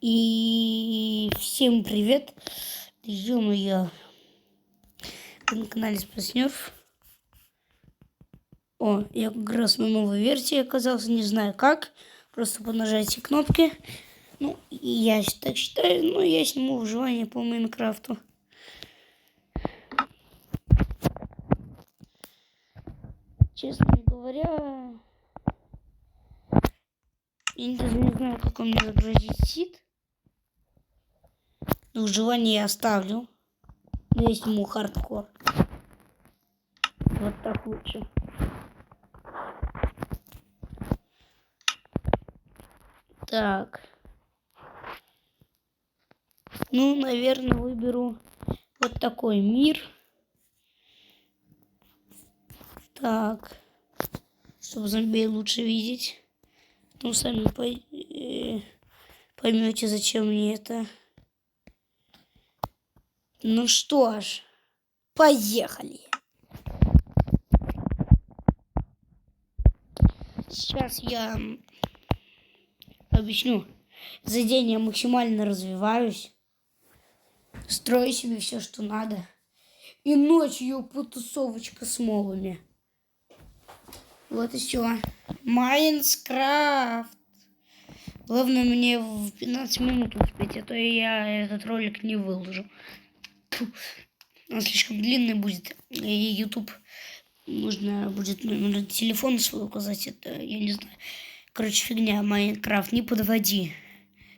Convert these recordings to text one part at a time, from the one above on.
И всем привет! Ё-моё, на канале Спаснёв. О, я как раз на новой версии оказался, не знаю как. Просто по нажатию кнопки. Ну, и я так считаю, но я сниму выживание по Майнкрафту. Честно говоря, я даже не знаю, как он мне загрузить сид. Но выживание я оставлю. Но я сниму хардкор. Вот так лучше. Так. Ну, наверное, выберу вот такой мир. Так. Чтобы зомби лучше видеть. Ну, сами поймете, зачем мне это. Ну что ж, поехали. Сейчас я объясню. За день я максимально развиваюсь. Строю себе все, что надо. И ночью потусовочка с мобами. Вот и все. Майнкрафт. Главное мне в 15 минут успеть, а то я этот ролик не выложу. Он слишком длинный будет. И YouTube нужно будет номер телефона свой указать. Это я не знаю. Короче, фигня. Майнкрафт, не подводи.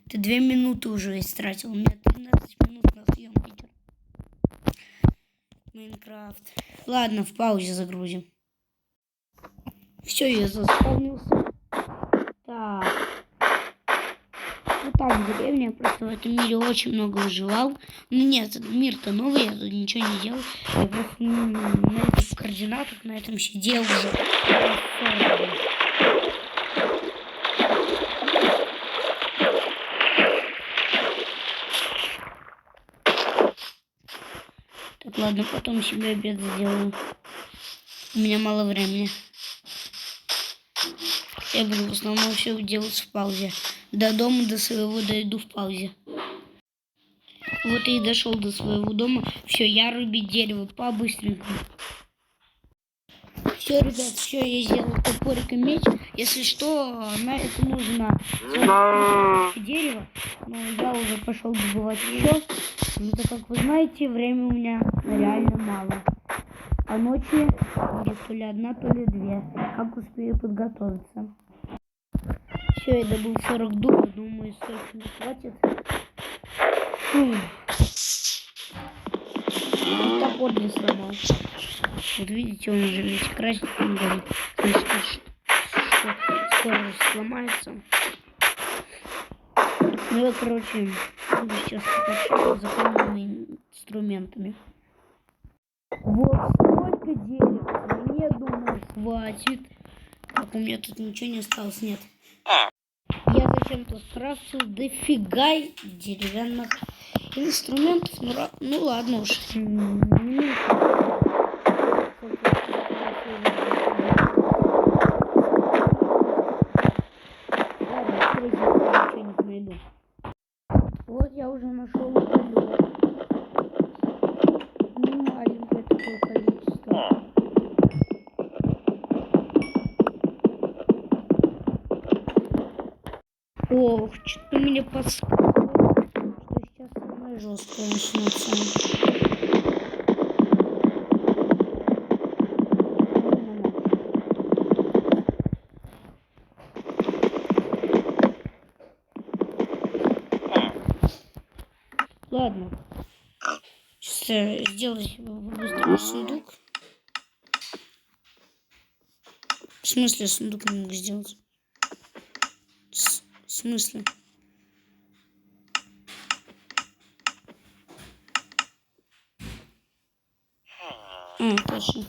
Ты 2 минуты уже истратил. У меня 13 минут на съемке. Майнкрафт. Ладно, в паузе загрузим. Все, я заспавнился. Так. Ну там в деревне, просто в этом мире очень много выживал. Ну нет, мир-то новый, я тут ничего не делал. Я просто на этих координатах, на этом сидел уже. Так, ладно, потом себе обед сделаю. У меня мало времени. Я буду в основном все делать в паузе. До дома, до своего дойду в паузе. Вот и дошел до своего дома. Все, я рубить дерево по-быстренькому. Все, ребят, все, я сделал топорик и меч. Если что, на это нужно дерево. Но я уже пошел добывать еще. Но так как вы знаете, время у меня реально мало. А ночи будет то ли одна, то ли две. Как успею подготовиться. Все, я добыл 40 дуба. Думаю, столько не хватит. Топор не сломал. Вот видите, он уже весь красненький горит. Значит, что скоро сломается. Ну я, короче, буду сейчас покачать заполненными инструментами. Вот столько дерева. Мне, думаю, хватит. Так, у меня тут ничего не осталось, нет. Я зачем-то скрафтил дофига деревянных инструментов. Ну ладно уж. Найду. Вот я уже нашел уголек. Ну, маленькое такое количество. Ох, что-то меня подсказывает, что сейчас самое жесткое начнется. Ладно. Сейчас сделаю себе быстрый сундук. В смысле сундук не могу сделать? В смысле? Точно.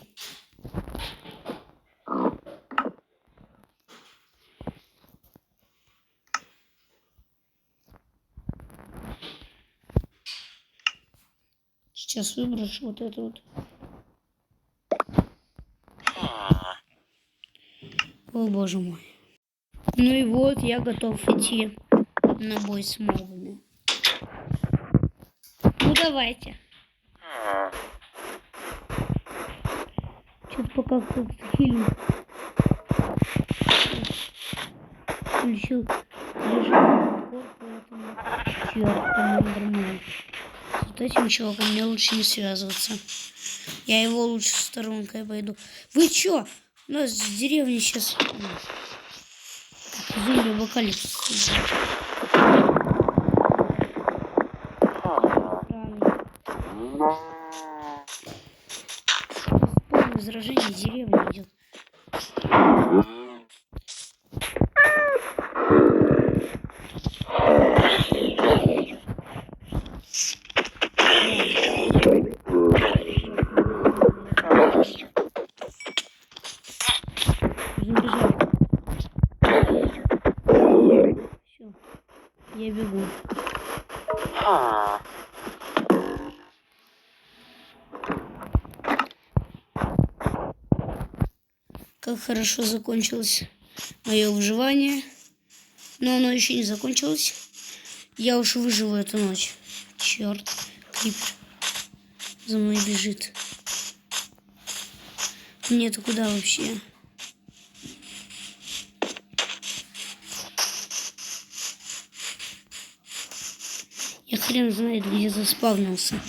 Сейчас выброшу вот это вот. О, боже мой. Ну и вот, я готов идти на бой с мобами. Ну давайте. Что-то пока как-то фильм включил режим, поэтому черт, нормально. С этим чуваком мне лучше не связываться. Я его лучше сторонкой пойду. Вы чё? У нас в деревне сейчас зомби-апокалипсис. Возражение деревни идет. Все, я бегу. Как хорошо закончилось мое выживание. Но оно еще не закончилось. Я уж выживу эту ночь. Черт, крипер за мной бежит. Мне-то куда вообще? Я хрен знает, где заспавнился.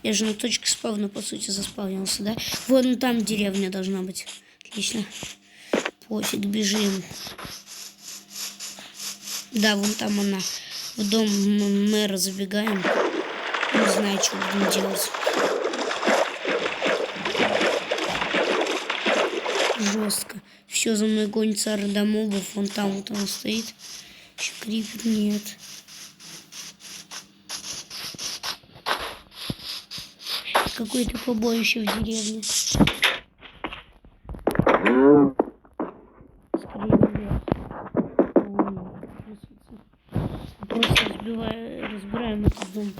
Я же на точке спавна, по сути, заспавнился, да? Вон там деревня должна быть. Отлично. Пофиг, бежим. Да, вон там она. В дом мэра забегаем. Не знаю, что будем делать. Жестко. Все, за мной гонится орда мобов. Вон там вот он стоит. Еще крипер нет. Какое-то побоище в деревне. Просто разбираем этот дом.